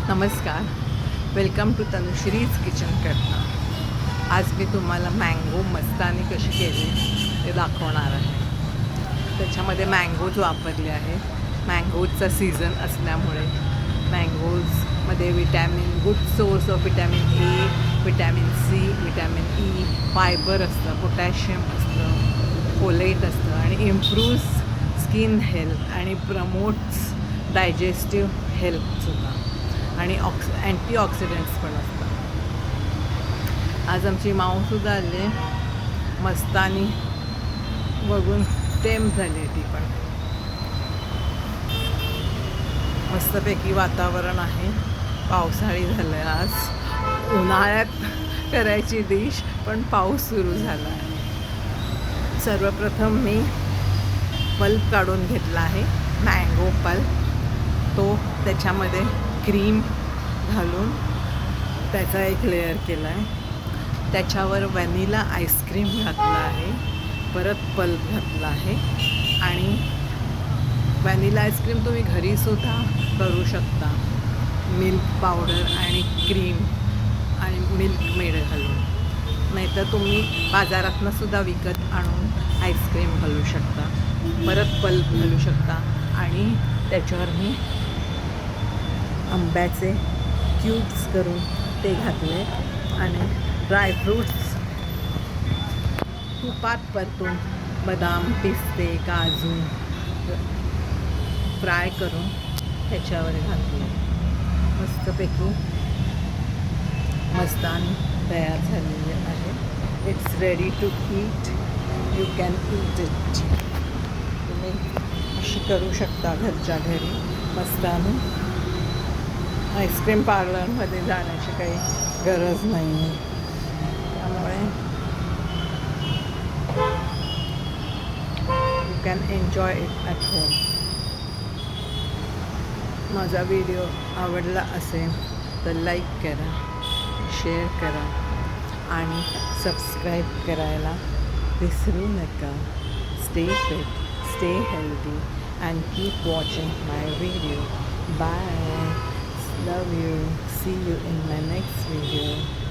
नमस्कार, welcome to Tanushree's kitchen करता. आज मी तुम्हाला मँगो मस्तानी कशी केली ते दाखवणार आहे. त्याच्यामध्ये मँगोज वापरले आहे. मँगोजचा सीझन असल्यामुळे मँगोजमध्ये good source of vitamin A, vitamin C, vitamin E, fibre असतं, पोटॅशियम असतं, फोलेट असतं आणि इम्प्रूव्ज स्किन हेल्थ आणि प्रमोट्स डायजेस्टिव्ह हेल्थसुद्धा आणि अँटीऑक्सिडंट्स पण असतात. आज आमची माऊसुद्धा आली मस्तानी बघून टेम झाली आहे. ती पण मस्तपैकी वातावरण आहे. पावसाळी झालं आहे. आज उन्हाळ्यात करायची डिश पण पाऊस सुरू झाला आहे. सर्वप्रथम मी पल्प काढून घेतला आहे, मँगो पल्प. तो त्याच्यामध्ये क्रीम घालून त्याचा एक लेअर केला आहे. त्याच्यावर व्हॅनिला आईस्क्रीम घातला आहे, परत पल्प घातला आहे. आणि व्हॅनिला आईस्क्रीम तुम्ही घरीसुद्धा करू शकता, मिल्क पावडर आणि क्रीम आणि मिल्क मेड घालून. नाहीतर तुम्ही बाजारातूनसुद्धा विकत आणून आईस्क्रीम घालू शकता, परत पल्प घालू शकता. आणि त्याच्यावर मी आंब्याचे क्यूब्स करून ते घातले आणि ड्रायफ्रूट्स तुपात परतून बदाम, पिस्ते, काजू फ्राय करून त्याच्यावर घातले. मस्तपैकी मस्तानी तयार झालेली आहे. It's ready to eat. You can eat it. तुम्ही अशी करू शकता घरच्या घरी मस्तानी. आईस्क्रीम पार्लरमध्ये जाण्याची काही गरज नाही आहे. त्यामुळे you can enjoy it at home. माझा व्हिडिओ आवडला असेल तर लाईक करा, शेअर करा आणि सबस्क्राईब करायला विसरू नका. Stay fit, stay healthy and keep watching my video. Bye. Love you. See you in my next video.